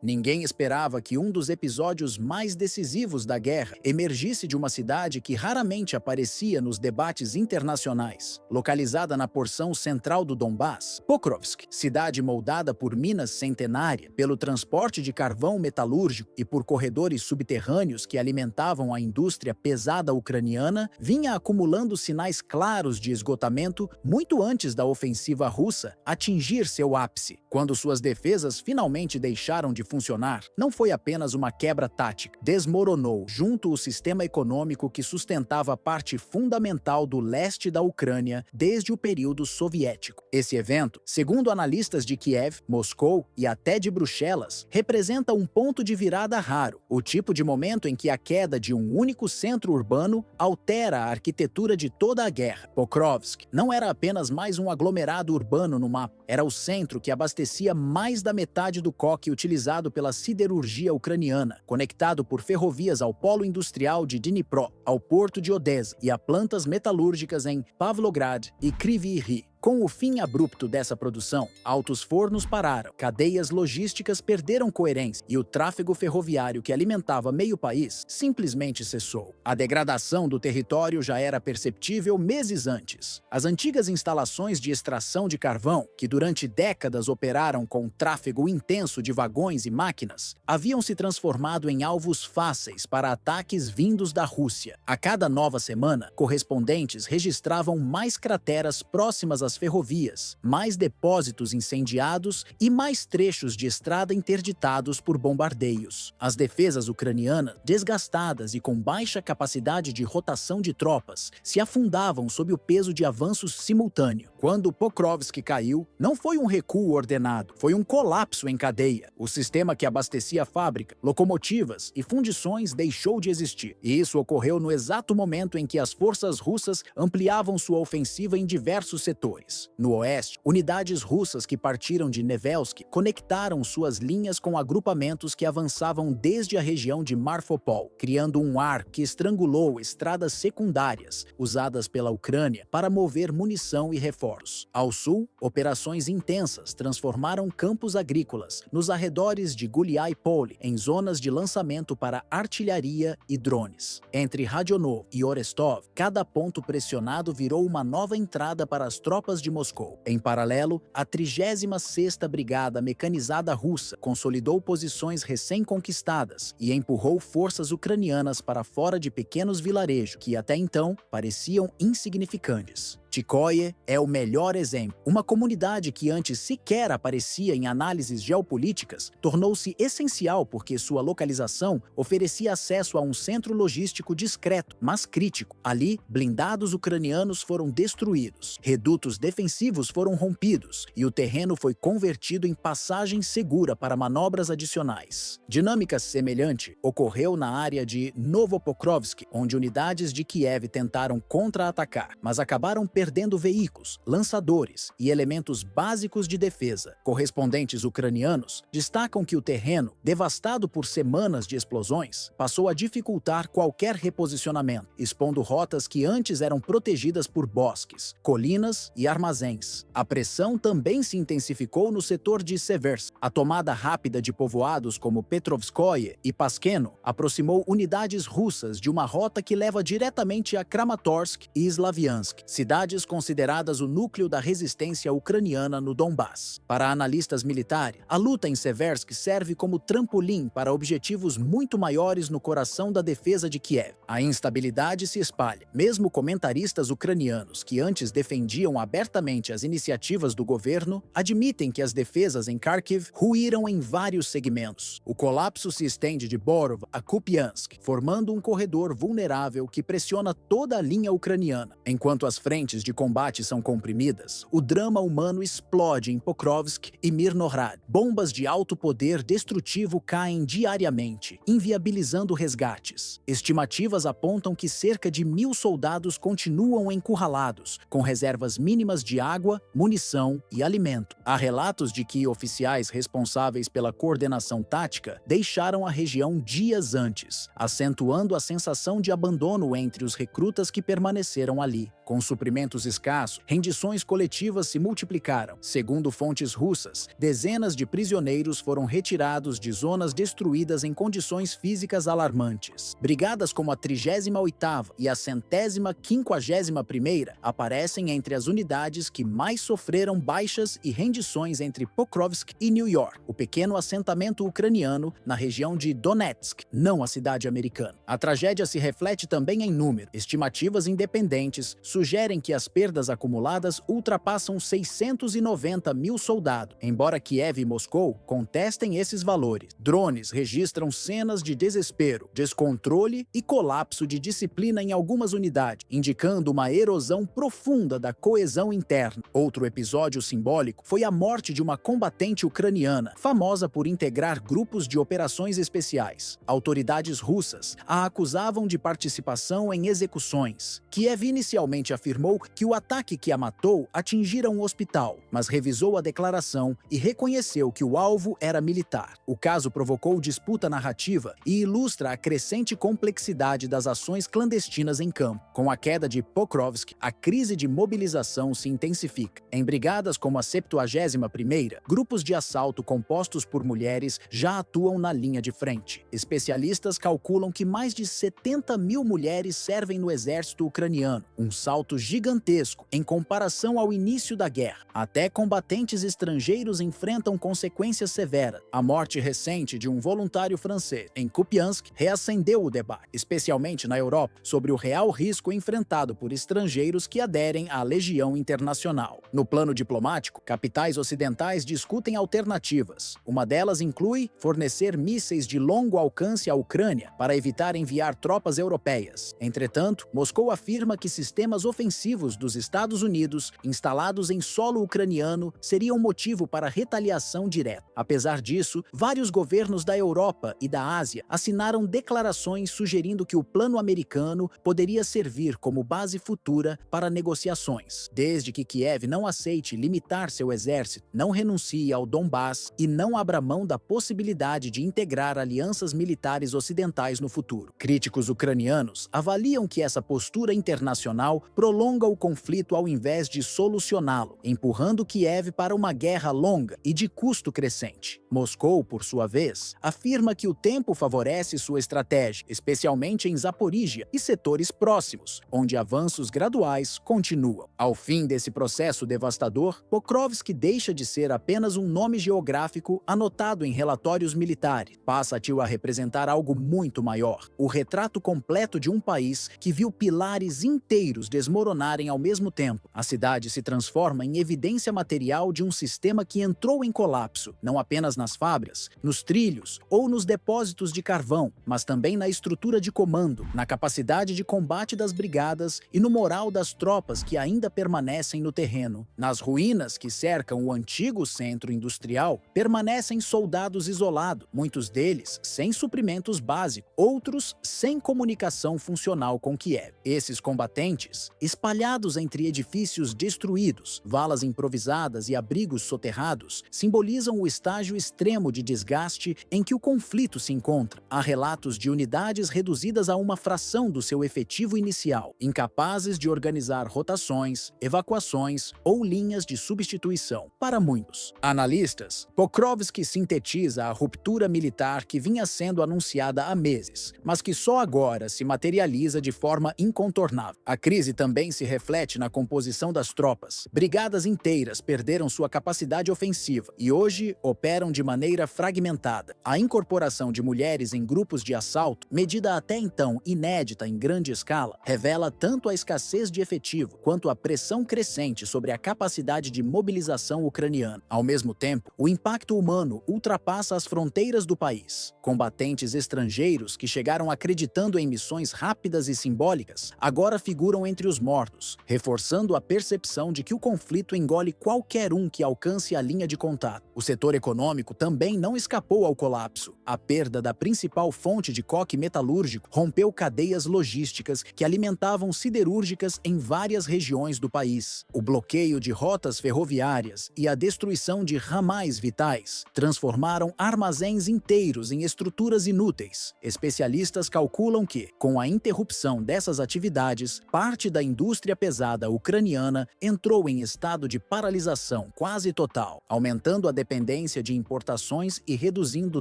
Ninguém esperava que um dos episódios mais decisivos da guerra emergisse de uma cidade que raramente aparecia nos debates internacionais. Localizada na porção central do Donbass, Pokrovsk, cidade moldada por minas centenárias, pelo transporte de carvão metalúrgico e por corredores subterrâneos que alimentavam a indústria pesada ucraniana, vinha acumulando sinais claros de esgotamento muito antes da ofensiva russa atingir seu ápice. Quando suas defesas finalmente deixaram de funcionar, não foi apenas uma quebra tática. Desmoronou junto o sistema econômico que sustentava a parte fundamental do leste da Ucrânia desde o período soviético. Esse evento, segundo analistas de Kiev, Moscou e até de Bruxelas, representa um ponto de virada raro, o tipo de momento em que a queda de um único centro urbano altera a arquitetura de toda a guerra. Pokrovsk não era apenas mais um aglomerado urbano no mapa, era o centro que abastecia mais da metade do coque utilizado pela siderurgia ucraniana, conectado por ferrovias ao polo industrial de Dnipro, ao porto de Odessa e a plantas metalúrgicas em Pavlograd e Kryvyi Rih. Com o fim abrupto dessa produção, altos fornos pararam, cadeias logísticas perderam coerência e o tráfego ferroviário que alimentava meio país simplesmente cessou. A degradação do território já era perceptível meses antes. As antigas instalações de extração de carvão, que durante décadas operaram com tráfego intenso de vagões e máquinas, haviam se transformado em alvos fáceis para ataques vindos da Rússia. A cada nova semana, correspondentes registravam mais crateras próximas às ferrovias, mais depósitos incendiados e mais trechos de estrada interditados por bombardeios. As defesas ucranianas, desgastadas e com baixa capacidade de rotação de tropas, se afundavam sob o peso de avanços simultâneos. Quando Pokrovsk caiu, não foi um recuo ordenado, foi um colapso em cadeia. O sistema que abastecia a fábrica, locomotivas e fundições deixou de existir. E isso ocorreu no exato momento em que as forças russas ampliavam sua ofensiva em diversos setores. No oeste, unidades russas que partiram de Nevelsk conectaram suas linhas com agrupamentos que avançavam desde a região de Marfopol, criando um ar que estrangulou estradas secundárias usadas pela Ucrânia para mover munição e reforços. Ao sul, operações intensas transformaram campos agrícolas nos arredores de Guliai-Pole em zonas de lançamento para artilharia e drones. Entre Radionov e Orestov, cada ponto pressionado virou uma nova entrada para as tropas de Moscou. Em paralelo, a 36ª Brigada Mecanizada Russa consolidou posições recém-conquistadas e empurrou forças ucranianas para fora de pequenos vilarejos que até então pareciam insignificantes. Tikoye é o melhor exemplo. Uma comunidade que antes sequer aparecia em análises geopolíticas tornou-se essencial porque sua localização oferecia acesso a um centro logístico discreto, mas crítico. Ali, blindados ucranianos foram destruídos, redutos defensivos foram rompidos e o terreno foi convertido em passagem segura para manobras adicionais. Dinâmica semelhante ocorreu na área de Novopokrovsk, onde unidades de Kiev tentaram contra-atacar, mas acabaram perdendo veículos, lançadores e elementos básicos de defesa. Correspondentes ucranianos destacam que o terreno, devastado por semanas de explosões, passou a dificultar qualquer reposicionamento, expondo rotas que antes eram protegidas por bosques, colinas e armazéns. A pressão também se intensificou no setor de Seversk. A tomada rápida de povoados como Petrovskoye e Paskeno aproximou unidades russas de uma rota que leva diretamente a Kramatorsk e Slaviansk, cidades consideradas o núcleo da resistência ucraniana no Donbass. Para analistas militares, a luta em Seversk serve como trampolim para objetivos muito maiores no coração da defesa de Kiev. A instabilidade se espalha. Mesmo comentaristas ucranianos que antes defendiam abertamente as iniciativas do governo, admitem que as defesas em Kharkiv ruíram em vários segmentos. O colapso se estende de Borov a Kupiansk, formando um corredor vulnerável que pressiona toda a linha ucraniana. Enquanto as frentes de combate são comprimidas, o drama humano explode em Pokrovsk e Mirnohrad. Bombas de alto poder destrutivo caem diariamente, inviabilizando resgates. Estimativas apontam que cerca de 1.000 soldados continuam encurralados, com reservas mínimas de água, munição e alimento. Há relatos de que oficiais responsáveis pela coordenação tática deixaram a região dias antes, acentuando a sensação de abandono entre os recrutas que permaneceram ali. Com suprimentos armamentos escassos, rendições coletivas se multiplicaram. Segundo fontes russas, dezenas de prisioneiros foram retirados de zonas destruídas em condições físicas alarmantes. Brigadas como a 38ª e a 151ª aparecem entre as unidades que mais sofreram baixas e rendições entre Pokrovsk e New York, o pequeno assentamento ucraniano na região de Donetsk, não a cidade americana. A tragédia se reflete também em número. Estimativas independentes sugerem que as perdas acumuladas ultrapassam 690 mil soldados, embora Kiev e Moscou contestem esses valores. Drones registram cenas de desespero, descontrole e colapso de disciplina em algumas unidades, indicando uma erosão profunda da coesão interna. Outro episódio simbólico foi a morte de uma combatente ucraniana, famosa por integrar grupos de operações especiais. Autoridades russas a acusavam de participação em execuções. Kiev inicialmente afirmou que o ataque que a matou atingira um hospital, mas revisou a declaração e reconheceu que o alvo era militar. O caso provocou disputa narrativa e ilustra a crescente complexidade das ações clandestinas em campo. Com a queda de Pokrovsk, a crise de mobilização se intensifica. Em brigadas como a 71ª, grupos de assalto compostos por mulheres já atuam na linha de frente. Especialistas calculam que mais de 70 mil mulheres servem no exército ucraniano, um salto gigantesco em comparação ao início da guerra. Até combatentes estrangeiros enfrentam consequências severas. A morte recente de um voluntário francês em Kupiansk reacendeu o debate, especialmente na Europa, sobre o real risco enfrentado por estrangeiros que aderem à Legião Internacional. No plano diplomático, capitais ocidentais discutem alternativas. Uma delas inclui fornecer mísseis de longo alcance à Ucrânia para evitar enviar tropas europeias. Entretanto, Moscou afirma que sistemas ofensivos dos Estados Unidos, instalados em solo ucraniano, seriam motivo para retaliação direta. Apesar disso, vários governos da Europa e da Ásia assinaram declarações sugerindo que o plano americano poderia servir como base futura para negociações, desde que Kiev não aceite limitar seu exército, não renuncie ao Donbass e não abra mão da possibilidade de integrar alianças militares ocidentais no futuro. Críticos ucranianos avaliam que essa postura internacional prolonga o conflito ao invés de solucioná-lo, empurrando Kiev para uma guerra longa e de custo crescente. Moscou, por sua vez, afirma que o tempo favorece sua estratégia, especialmente em Zaporíjia e setores próximos, onde avanços graduais continuam. Ao fim desse processo devastador, Pokrovsk deixa de ser apenas um nome geográfico anotado em relatórios militares. Passa a representar algo muito maior, o retrato completo de um país que viu pilares inteiros desmoronarem ao mesmo tempo. A cidade se transforma em evidência material de um sistema que entrou em colapso, não apenas nas fábricas, nos trilhos ou nos depósitos de carvão, mas também na estrutura de comando, na capacidade de combate das brigadas e no moral das tropas que ainda permanecem no terreno. Nas ruínas que cercam o antigo centro industrial, permanecem soldados isolados, muitos deles sem suprimentos básicos, outros sem comunicação funcional com Kiev. Esses combatentes, espalhados entre edifícios destruídos, valas improvisadas e abrigos soterrados, simbolizam o estágio extremo de desgaste em que o conflito se encontra. Há relatos de unidades reduzidas a uma fração do seu efetivo inicial, incapazes de organizar rotações, evacuações ou linhas de substituição. Para muitos analistas, Pokrovsk sintetiza a ruptura militar que vinha sendo anunciada há meses, mas que só agora se materializa de forma incontornável. A crise também se reflete na composição das tropas. Brigadas inteiras perderam sua capacidade ofensiva e hoje operam de maneira fragmentada. A incorporação de mulheres em grupos de assalto, medida até então inédita em grande escala, revela tanto a escassez de efetivo quanto a pressão crescente sobre a capacidade de mobilização ucraniana. Ao mesmo tempo, o impacto humano ultrapassa as fronteiras do país. Combatentes estrangeiros que chegaram acreditando em missões rápidas e simbólicas agora figuram entre os mortos, reforçando a percepção de que o conflito engole qualquer um que alcance a linha de contato. O setor econômico também não escapou ao colapso. A perda da principal fonte de coque metalúrgico rompeu cadeias logísticas que alimentavam siderúrgicas em várias regiões do país. O bloqueio de rotas ferroviárias e a destruição de ramais vitais transformaram armazéns inteiros em estruturas inúteis. Especialistas calculam que, com a interrupção dessas atividades, parte da indústria pesada ucraniana entrou em estado de paralisação quase total, aumentando a dependência de importações e reduzindo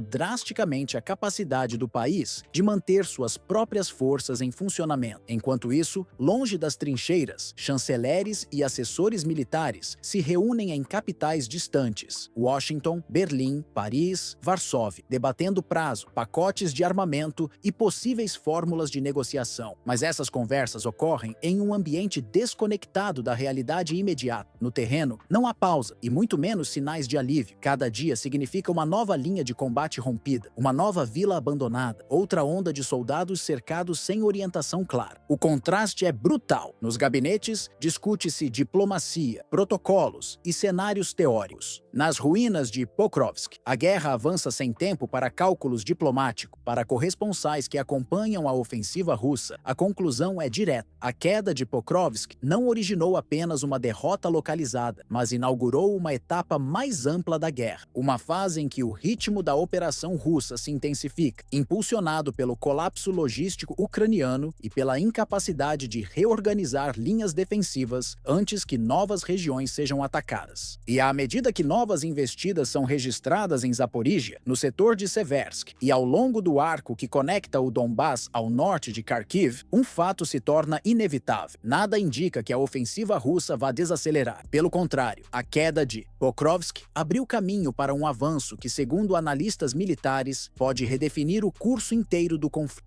drasticamente a capacidade do país de manter suas próprias forças em funcionamento. Enquanto isso, longe das trincheiras, chanceleres e assessores militares se reúnem em capitais distantes, Washington, Berlim, Paris, Varsóvia, debatendo prazo, pacotes de armamento e possíveis fórmulas de negociação. Mas essas conversas ocorrem em um ambiente desconectado da realidade imediata. No terreno, não há pausa e muito menos sinais de alívio. Cada dia significa uma nova linha de combate rompida, uma nova vila abandonada, outra onda de soldados cercados sem orientação clara. O contraste é brutal. Nos gabinetes, discute-se diplomacia, protocolos e cenários teóricos. Nas ruínas de Pokrovsk, a guerra avança sem tempo para cálculos diplomáticos. Para corresponsais que acompanham a ofensiva russa, a conclusão é direta. A queda de Pokrovsk não originou apenas uma derrota localizada, mas inaugurou uma etapa mais ampla da guerra, uma fase em que o ritmo da operação russa se intensifica, impulsionado pelo colapso logístico ucraniano e pela incapacidade de reorganizar linhas defensivas antes que novas regiões sejam atacadas. E à medida que novas investidas são registradas em Zaporíjia, no setor de Seversk e ao longo do arco que conecta o Donbass ao norte de Kharkiv, um fato se torna inevitável. Nada indica que a ofensiva russa vá desacelerar. Pelo contrário, a queda de Pokrovsk abriu caminho para um avanço que, segundo analistas militares, pode redefinir o curso inteiro do conflito.